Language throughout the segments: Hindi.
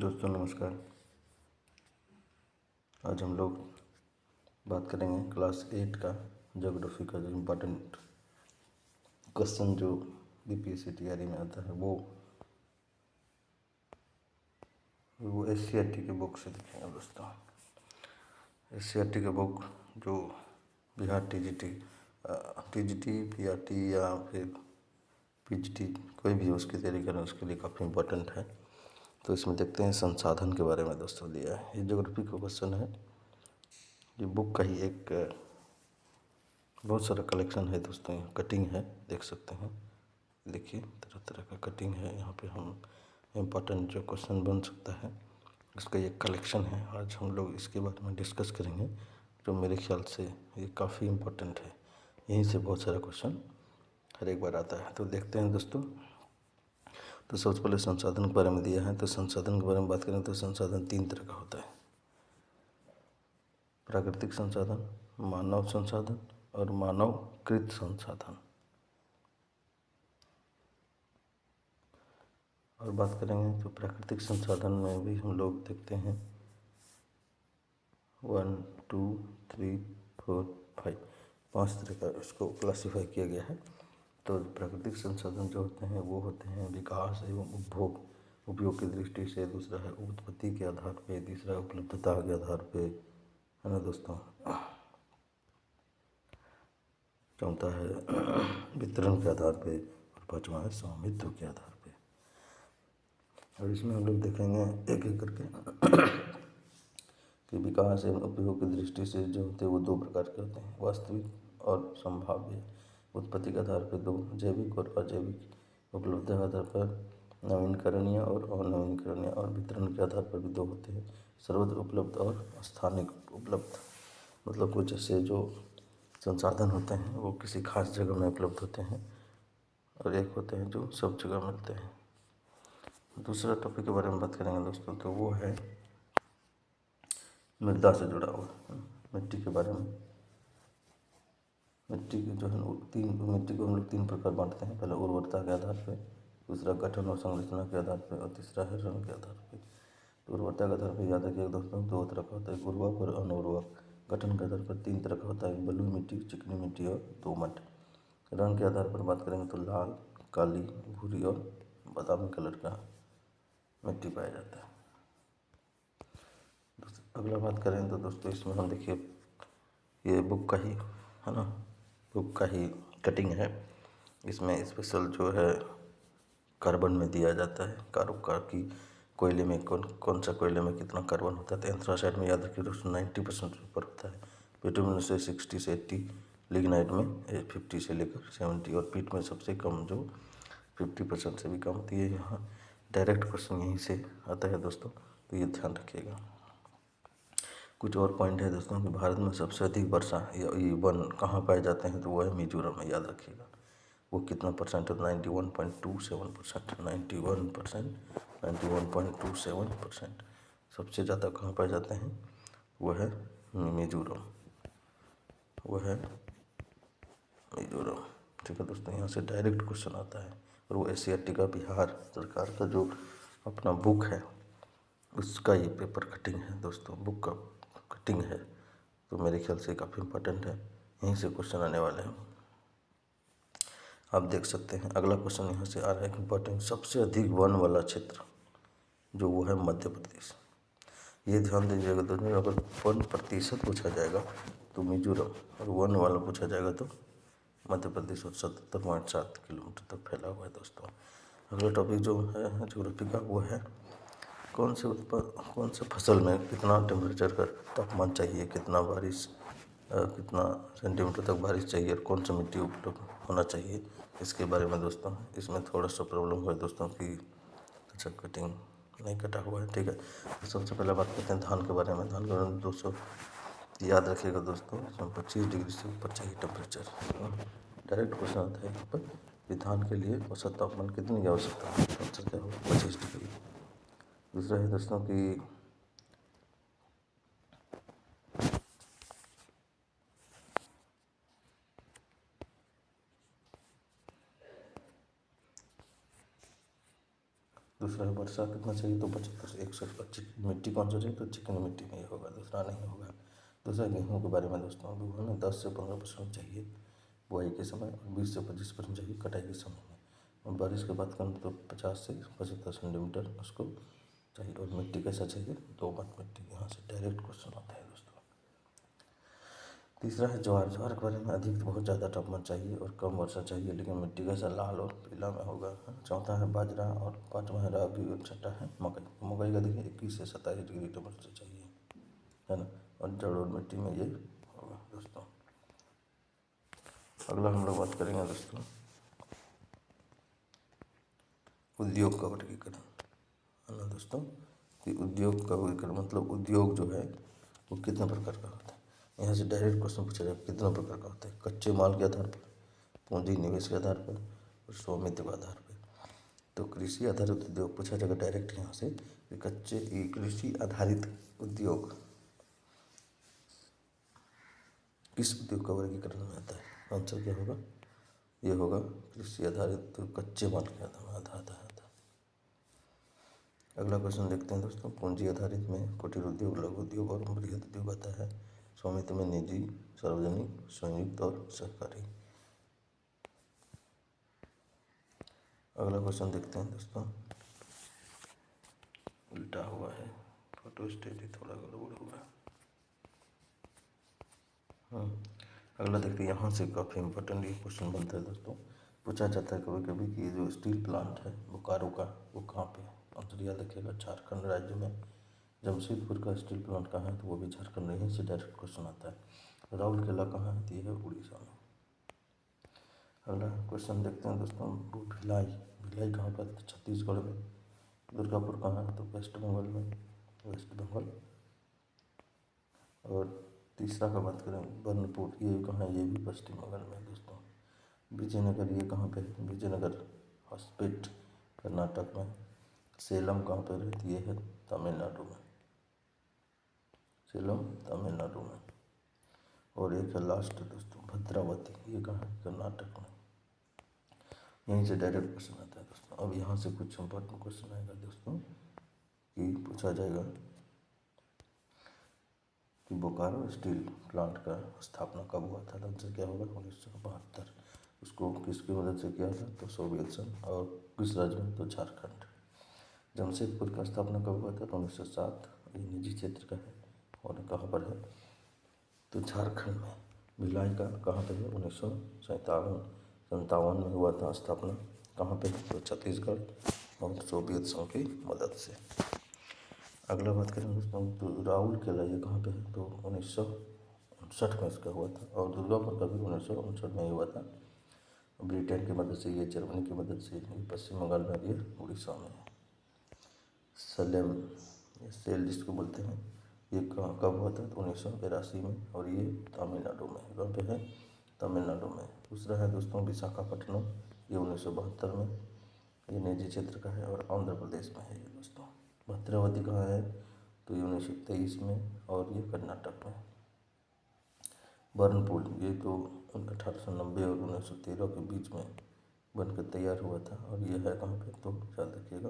दोस्तों नमस्कार। आज हम लोग बात करेंगे क्लास 8 का ज्योग्राफी का जो इम्पोर्टेंट क्वेश्चन जो बीपीएससी तैयारी में आता है वो एससीईआरटी के बुक से देखेंगे दोस्तों। एससीईआरटी का बुक जो बिहार टीजीटी पीआरटी या फिर पीजीटी कोई भी उसकी तैयारी करें उसके लिए काफ़ी इम्पोर्टेंट है। तो इसमें देखते हैं संसाधन के बारे में दोस्तों दिया है। ये ज्योग्राफी का क्वेश्चन है। ये बुक का ही एक बहुत सारा कलेक्शन है दोस्तों। यहाँ कटिंग है, देख सकते हैं। देखिए तरह तरह का कटिंग है। यहाँ पे हम इम्पोर्टेंट जो क्वेश्चन बन सकता है इसका ये कलेक्शन है। आज हम लोग इसके बारे में डिस्कस करेंगे जो मेरे ख्याल से ये काफ़ी इम्पोर्टेंट है। यहीं से बहुत सारा क्वेश्चन हर एक बार आता है। तो देखते हैं दोस्तों। तो सबसे पहले संसाधन के बारे में दिया है। तो संसाधन के बारे में बात करें तो संसाधन 3 तरह का होता है: प्राकृतिक संसाधन, मानव संसाधन और मानवकृत संसाधन। और बात करेंगे तो प्राकृतिक संसाधन में भी हम लोग देखते हैं 1, 2, 3, 4, 5 5 तरह का इसको क्लासीफाई किया गया है। तो प्राकृतिक संसाधन जो होते हैं वो होते हैं विकास एवं उपयोग की दृष्टि से, दूसरा है उत्पत्ति के आधार पे, तीसरा उपलब्धता के आधार पे, है ना दोस्तों, चौथा है वितरण के आधार पे और पांचवा है स्वामित्व के आधार पे। और इसमें हम लोग देखेंगे एक एक करके कि विकास एवं उपयोग की दृष्टि से जो होते हैं वो 2 प्रकार के होते हैं: वास्तविक और संभाव्य। उत्पत्ति के आधार पर 2, जैविक और अजैविक। उपलब्धता के आधार पर नवीनकरणीय और अनवीनकरणीय। और वितरण के आधार पर भी 2 होते हैं: सर्वत्र उपलब्ध और स्थानिक उपलब्ध। मतलब कुछ ऐसे जो संसाधन होते हैं वो किसी खास जगह में उपलब्ध होते हैं और एक होते हैं जो सब जगह मिलते हैं। दूसरा टॉपिक के बारे में बात करेंगे दोस्तों तो वो है मृदा से जुड़ा हुआ, मिट्टी के बारे में। मिट्टी की जो है मिट्टी को हम लोग 3 प्रकार बांटते हैं। पहले उर्वरता के आधार पे, दूसरा गठन और संरचना के आधार पे और तीसरा है रंग के आधार पे। तो उर्वरता के आधार पर याद रखिएगा दोस्तों 2 तरह का होता है: उर्वरक और अनउर्वरक। गठन के आधार पर 3 तरह का होता है: बलुई मिट्टी, चिकनी मिट्टी और दोमट। रंग के आधार पर बात करेंगे तो लाल, काली, भूरी और बादामी कलर का मिट्टी पाया जाता है। अगला बात करें तो दोस्तों इसमें हम देखिए ये बुक का ही है ना, बुक का ही कटिंग है। इसमें स्पेशल जो है कार्बन में दिया जाता है का कि कोयले में कौन सा कोयले में कितना कार्बन होता है। तो एंथ्रासाइड में याद रखिए दोस्तों 90% ऊपर होता है। बिटुमिन से 60 से 80, लिग्नाइट में 50 से लेकर 70 और पीट में सबसे कम जो 50% से भी कम होती है। यहाँ डायरेक्ट क्वेश्चन यहीं से आता है दोस्तों, तो ये ध्यान रखिएगा। कुछ और पॉइंट है दोस्तों कि भारत में सबसे अधिक वर्षा या वन कहाँ पाए जाते हैं तो वो है मिजोरम में। याद रखिएगा वो कितना परसेंट है, 91.27%। 91.27% सबसे ज़्यादा कहाँ पाए जाते हैं वो है मिजोरम, वो है मिजोरम। ठीक है दोस्तों, यहाँ से डायरेक्ट क्वेश्चन आता है। और वो एससीईआरटी का बिहार सरकार का जो अपना बुक है उसका ये पेपर कटिंग है दोस्तों, बुक का कटिंग है। तो मेरे ख्याल से काफ़ी इम्पोर्टेंट है, यहीं से क्वेश्चन आने वाले हैं। आप देख सकते हैं अगला क्वेश्चन यहाँ से आ रहा है इम्पोर्टेंट, सबसे अधिक वन वाला क्षेत्र जो वो है मध्य प्रदेश। ये ध्यान दीजिएगा दोस्तों, अगर 1% पूछा जाएगा तो मिजोरम और 1 वाला पूछा जाएगा तो मध्य प्रदेश। और 77.7 किलोमीटर तक फैला हुआ है दोस्तों। अगला टॉपिक जो है ज्योग्राफी का वो है कौन से फसल में कितना टेम्परेचर का तापमान चाहिए, कितना बारिश, कितना सेंटीमीटर तक बारिश चाहिए और कौन सा मिट्टी उपलब्ध होना चाहिए, इसके बारे में दोस्तों। इसमें थोड़ा सा प्रॉब्लम हुआ है दोस्तों कि अच्छा कटिंग नहीं कटा हुआ है। ठीक है, तो सबसे पहले बात करते हैं धान के बारे में। धान के बारे में 200 याद रखिएगा दोस्तों, इसमें 25 डिग्री से ऊपर चाहिए टेम्परेचर। डायरेक्ट क्वेश्चन आता है यहाँ पर कि धान के लिए औसत तापमान कितनी की आवश्यकता है, आंसर क्या होगा 25 डिग्री। दूसरा है दोस्तों कि दूसरा है वर्षा कितना चाहिए, तो 75 से 125। मिट्टी कौन सा चाहिए, तो चिकनी मिट्टी में ही होगा, दूसरा नहीं होगा। दूसरा गेहूँ के बारे में दोस्तों, गेहूँ में 10 से 15% चाहिए बुआई के समय और 20 से 25% चाहिए कटाई के समय में। और बारिश की बात करूँ तो 50 से 75 सेंटीमीटर उसको चाहिए। और मिट्टी कैसा चाहिए, दोमट मिट्टी। यहाँ से डायरेक्ट क्वेश्चन आता है दोस्तों। तीसरा है ज्वार। ज्वार के बारे में अधिक बहुत ज़्यादा तापमान चाहिए और कम वर्षा चाहिए, लेकिन मिट्टी कैसा लाल और पीला में होगा। चौथा है बाजरा और पाँचवा है रागी और छठा है मकई। मकई का देखिए 21 से 27 डिग्री टेम्परेचर चाहिए, है ना। और जड़ और मिट्टी में ये होगा दोस्तों। अगला हम लोग बात करेंगे दोस्तों उद्योग का वर्गीकरण, है ना दोस्तों। कि उद्योग का वर्गीकरण मतलब उद्योग जो है वो कितने प्रकार का होता है। यहाँ से डायरेक्ट क्वेश्चन पूछा जाए कितने प्रकार का होता है। कच्चे माल के आधार पर, पूंजी निवेश के आधार पर और स्वामित्व के आधार पर। तो कृषि आधारित उद्योग पूछा जाएगा डायरेक्ट यहाँ से कि कृषि आधारित उद्योग किस उद्योग का वर्गीकरण में आता है। आंसर क्या होगा, ये होगा कृषि आधारित कच्चे माल के आधार में आता है। अगला क्वेश्चन देखते हैं दोस्तों। पूंजी आधारित में कुटीर उद्योग, लघु उद्योग और बृहद उद्योग आता है। स्वामित्व में निजी, सार्वजनिक, संयुक्त और सहकारी। अगला क्वेश्चन देखते हैं दोस्तों, उल्टा हुआ है, फोटो स्टेट ही थोड़ा गड़बड़ हुआ। अगला देखते हैं, यहाँ से काफ़ी इंपॉर्टेंट ये क्वेश्चन बनता है दोस्तों। पूछा जाता है कभी कभी कि जो स्टील प्लांट है बोकारो का वो कहाँ पे है। आंसर याद रखिएगा, झारखंड राज्य में जमशेदपुर का स्टील प्लांट कहाँ है, तो वो भी झारखंड, यहीं से डायरेक्ट क्वेश्चन आता है। राउरकेला कहाँ है, तो ये है उड़ीसा में। अगला क्वेश्चन देखते हैं दोस्तों, भिलाई। भिलाई कहाँ पर, छत्तीसगढ़ में। दुर्गापुर कहाँ है, तो वेस्ट बंगाल में, वेस्ट बंगाल। और तीसरा का बात करें बर्नपुर, ये कहाँ है, ये भी पश्चिम बंगाल में दोस्तों। विजयनगर ये कहाँ पे है, विजयनगर हॉस्पिट कर्नाटक में। सेलम कहाँ पे रहती है तमिलनाडु में, सेलम तमिलनाडु में। और एक है लास्ट दोस्तों भद्रावती, ये कहाँ है, कर्नाटक में। यहीं से डायरेक्ट क्वेश्चन आता है दोस्तों। अब यहाँ से कुछ इंपॉर्टेंट क्वेश्चन आएगा दोस्तों कि पूछा जाएगा कि बोकारो स्टील प्लांट का स्थापना कब हुआ था। आंसर क्या होगा, 1972। उसको किसकी मदद से किया था, तो सोवियत संघ। और किस राज्य में, तो झारखंड। जमशेदपुर का स्थापना कब हुआ था, तो 1907। ये निजी क्षेत्र का है और कहाँ पर है, तो झारखंड में। भिलाई का कहाँ पे है, 1957 में हुआ था स्थापना। कहाँ पे, तो छत्तीसगढ़ और सोवियत संघ की मदद से। अगला बात करें दोस्तों, तो राउरकेला ये कहाँ पे है, तो 1959 में इसका हुआ था। और दुर्गापुर का भी 1959 में ही हुआ था। ब्रिटेन की मदद से, ये जर्मनी की मदद से, ये पश्चिम बंगाल में, ये उड़ीसा में है। सलेम, ये सेल जिसको बोलते हैं, ये कहाँ कब हुआ था, तो 1982 में। और ये तमिलनाडु में, कहाँ पे है, तमिलनाडु में। दूसरा है दोस्तों विशाखापट्टनम, ये 1972 में, ये निजी क्षेत्र का है और आंध्र प्रदेश में है ये दोस्तों। भद्रावती कहाँ है, तो ये 1923 में और ये कर्नाटक में। बर्नपुर ये तो 1890 और 1913 के बीच में बनकर तैयार हुआ था। और ये है कहाँ पे, तो याद रखिएगा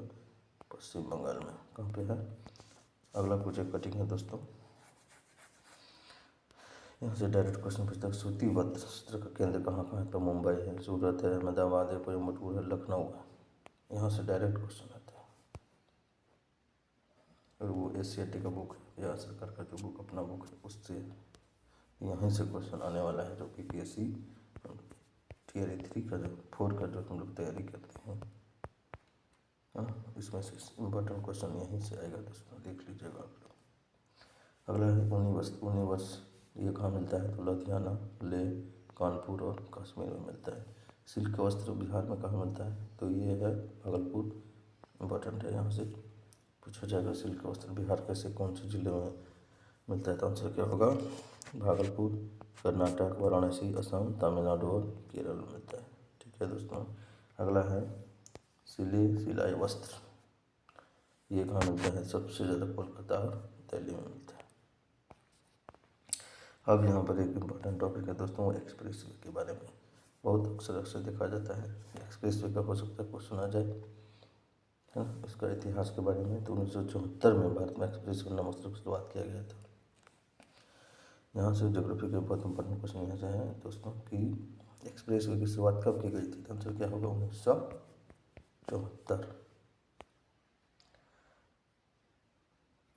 पश्चिम बंगाल में। कहाँ पे है। अगला कुछ एक कटिंग है दोस्तों, यहाँ से डायरेक्ट क्वेश्चन पूछता है सूती वस्त्र का केंद्र कहाँ है, तो मुंबई है, सूरत है, अहमदाबाद है, कोयम्बटूर है, लखनऊ है। यहाँ से डायरेक्ट क्वेश्चन आता है। और वो एस.सी.आर.टी का बुक है, बिहार सरकार का जो बुक अपना बुक है, उससे यहीं से क्वेश्चन आने वाला है, जो कि PSC Tier 3 का जो 4 का जो हम लोग तैयारी करते हैं, है ना, इसमें से इम्पोर्टेंट क्वेश्चन यहीं से आएगा दोस्तों, देख लीजिएगा आप लोग। अगला है ऊनी वस्त्र। ऊनी वस्त्र ये कहाँ मिलता है, तो लुधियाना, लेह, कानपुर और कश्मीर में मिलता है। सिल्क वस्त्र बिहार में कहाँ मिलता है, तो ये है भागलपुर। इम्पोर्टेंट है, यहाँ से पूछा जाएगा सिल्क वस्त्र बिहार कैसे कौन से जिले में मिलता है, तो आंसर क्या होगा, भागलपुर, कर्नाटक, वाराणसी, असम, तमिलनाडु और केरल में मिलता है। ठीक है दोस्तों। अगला है सिलाई वस्त्र, ये कहाँ मिलता है, सबसे ज़्यादा कोलकाता और दिल्ली में मिलता है। अब यहाँ पर एक इम्पोर्टेंट टॉपिक है दोस्तों, एक्सप्रेस वे के बारे में। बहुत अक्सर देखा जाता है एक्सप्रेस वे का हो सकता है क्वेश्चन आ जाए। है ना। इसका इतिहास के बारे में तो 1974 में भारत में एक्सप्रेस वे नामक की शुरुआत किया गया था। यहाँ से ज्योग्राफी के बहुत इंपॉर्टेंट क्वेश्चन यहाँ से है दोस्तों कि एक्सप्रेस वे की शुरुआत कब की गई थी। तो आंसर क्या होगा 1974।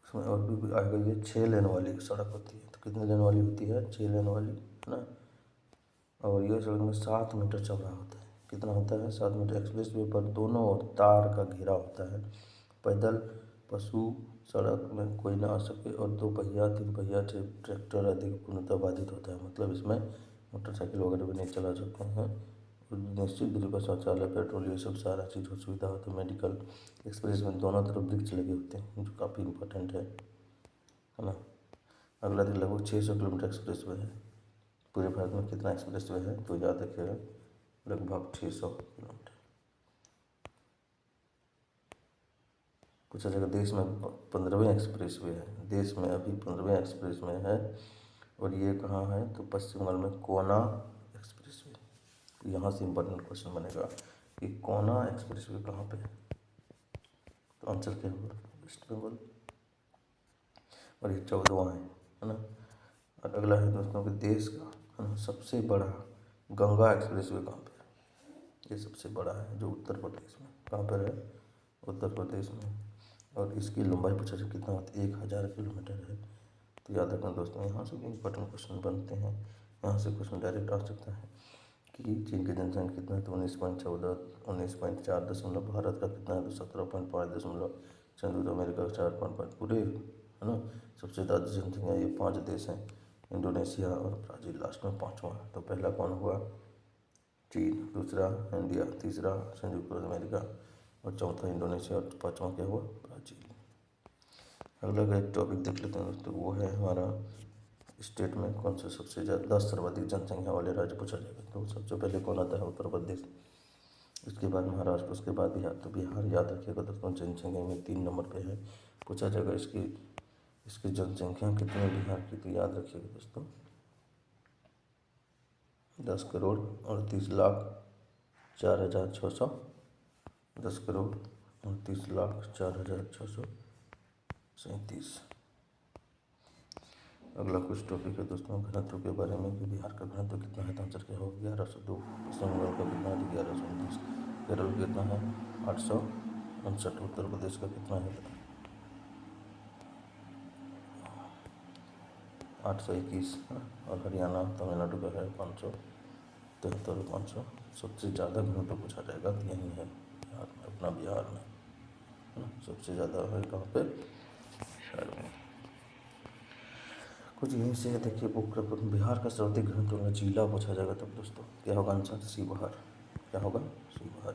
इसमें और भी आ गई है 6 लेन वाली सड़क होती है। तो कितने लेन वाली होती है 6 लेन वाली, है ना। और यह सड़क में 7 मीटर चौड़ा होता है। कितना होता है 7 मीटर। एक्सप्रेस वे पर दोनों ओर तार का घेरा होता है। पैदल पशु सड़क में कोई ना आ सके और 2 पहिया 3 पहिया ट्रैक्टर अधिक पूर्णतः बाधित होता है। मतलब इसमें मोटरसाइकिल वगैरह भी नहीं चला सकते हैं। निश्चित दूरी पर शौचालय पेट्रोल ये सब सारा चीज़ हो सुविधा होती है। मेडिकल एक्सप्रेस में दोनों तरफ वृक्ष लगे होते हैं जो काफ़ी इंपॉर्टेंट है ना। अगला दिन लगभग 600 किलोमीटर एक्सप्रेस वे है। पूरे भारत में कितना एक्सप्रेस वे है तो याद रखिएगा लगभग 600 किलोमीटर। पूछा जाएगा देश में 15वें एक्सप्रेस वे है। देश में अभी 15वें एक्सप्रेस वे है और ये कहाँ है तो पश्चिम बंगाल में कोना एक्सप्रेस वे। यहाँ से इम्पोर्टेंट क्वेश्चन बनेगा कि कोना एक्सप्रेस वे कहाँ पे है। तो आंसर क्या होगा वेस्ट बंगाल। और ये 14वां है ना। और अगला है दोस्तों कि देश का है ना सबसे बड़ा गंगा एक्सप्रेस वे कहाँ पर है। ये सबसे बड़ा है जो उत्तर प्रदेश में कहाँ पर है उत्तर प्रदेश में। और इसकी लंबाई पूछा जाए कितना होता है 1000 किलोमीटर है। तो याद रखना दोस्तों यहाँ से भी इंपॉर्टेंट क्वेश्चन बनते हैं। यहाँ से क्वेश्चन डायरेक्ट आ सकता है कि चीन की जनसंख्या कितना है तो 19.4 दशमलव। भारत का कितना है तो 17.5 दशमलव। संयुक्त अमेरिका का 4.5 पूरे, है ना। सबसे ज़्यादा जनसंख्या ये 5 देश हैं इंडोनेशिया और ब्राज़ील लास्ट में 5वां। तो पहला कौन हुआ चीन, दूसरा इंडिया, तीसरा संयुक्त अमेरिका और चौथा इंडोनेशिया और 5वां क्या हुआ ब्राज़ील। अगला का एक टॉपिक देख लेते हैं दोस्तों। वो है हमारा स्टेट में कौन सा सबसे ज़्यादा 10 सर्वाधिक जनसंख्या वाले राज्य पूछा जाएगा। तो सबसे पहले कौन आता है उत्तर प्रदेश, उसके बाद महाराष्ट्र, उसके बाद बिहार। तो बिहार याद रखिएगा दोस्तों जनसंख्या में 3 नंबर पे है। पूछा जाएगा इसकी जनसंख्या कितनी है बिहार की। तो याद रखिएगा दोस्तों 10,38,04,600। 10,38,04,637। अगला कुछ टॉपिक है दोस्तों घनत्व के बारे में कि बिहार का घनत्व कितना है। तो आंसर क्या होगा 1102। पश्चिम बंगाल का कितना है 1129। केरल का कितना है 859। उत्तर प्रदेश का कितना है 821। और हरियाणा तमिलनाडु का है 573 500। सबसे ज़्यादा घनत्व पूछा जाएगा तो यही है बिहार में, अपना बिहार में, है ना। सबसे ज़्यादा है कहाँ पे बिहार में। कुछ यहीं से देखिए बुक बिहार का सर्वाधिक घनत्व वाला जिला पूछा जाएगा तब दोस्तों क्या होगा आंसर शिवहर। क्या होगा शिवहर।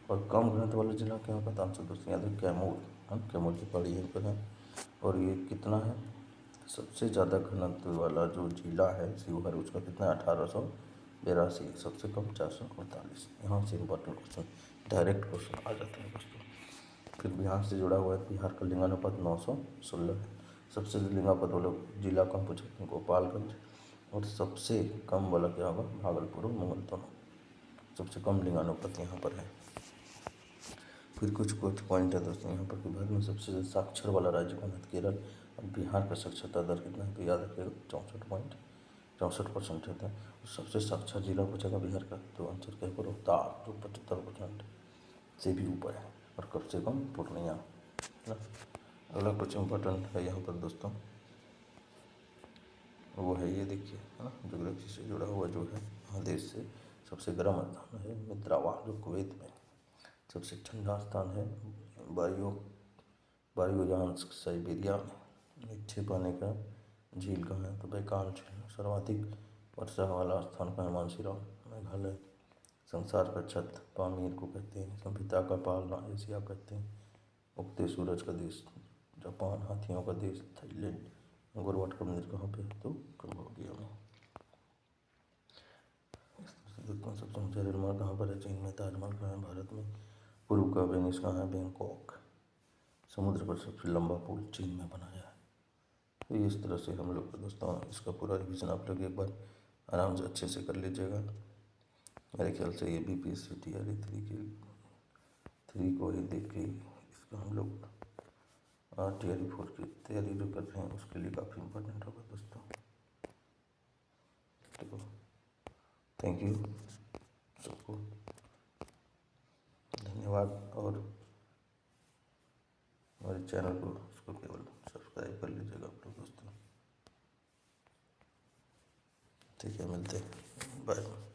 और कम घनत्व वाला जिला क्या होगा तो आंसर दोस्तों याद है कैमूर। हम कैमूर की पहाड़ी यहीं पर है। और ये कितना है सबसे ज़्यादा घनत्व वाला जो जिला है शिवहर उसका कितना है 1882। सबसे कम 448। यहाँ से इम्पोर्टेंट क्वेश्चन डायरेक्ट क्वेश्चन आ जाते हैं दोस्तों। फिर बिहार से जुड़ा हुआ है बिहार का लिंगानुपात 916 है। सबसे लिंगानुपात वाला जिला को हम पूछे गोपालगंज। और सबसे कम वाला क्या होगा भागलपुर और मुंगेर दोनों। सबसे कम लिंगानुपात यहाँ पर है। फिर कुछ पॉइंट है दोस्तों यहाँ पर कि भारत में सबसे ज़्यादा साक्षर वाला राज्य कौन है केरल। और बिहार का साक्षरता दर कितना है तो याद रखिएगा 64% रहता है। और सबसे साक्षर जिला पूछेगा बिहार का तो आंसर क्या होगा रोहतास जो 75% से भी ऊपर है। और कम से कम पूर्णिया, है ना। अगला कुछ इम्पोर्टेंट है यहाँ पर दोस्तों वो है ये देखिए, है ना। ज्योग्राफी से जुड़ा हुआ जो है महादेश से सबसे गर्म स्थान है मिद्रावा जो कुवैत में। सबसे ठंडा स्थान है वायुयांश साइबेरिया में। मीठे पानी का झील कहाँ है तो बैकाल झील। सर्वाधिक वर्षा वाला स्थान कहाँ है मानसीराम मेघालय। संसार का छत पामीर को कहते हैं। सभ्यता का पालना एशिया कहते हैं। उगते सूरज का देश जापान। हाथियों का देश थाईलैंड। गोरवाट का मंदिर कहाँ पे तो कंबोडिया में। सबसे ऊंचा रेलमार्ग कहाँ पर है चीन में। ताजमहल कहाँ है भारत में। पूर्व का वेनिस कहाँ है बैंकॉक। समुद्र पर सबसे लंबा पुल चीन में बनाया है। तो इस तरह से हम लोग दोस्तों इसका पूरा रिविजन आप लोग एक बार आराम से अच्छे से कर लीजिएगा। मेरे ख्याल से ये BPSC TRE 3 की 3 को ही देख के इसका हम लोग RTRE 4 की तैयारी जो कर रहे हैं उसके लिए काफ़ी इम्पोर्टेंट होगा दोस्तों। तो थैंक यू सबको, धन्यवाद। और हमारे चैनल को उसको केवल सब्सक्राइब कर लीजिएगा आप लोग दोस्तों। ठीक है, मिलते हैं, बाय।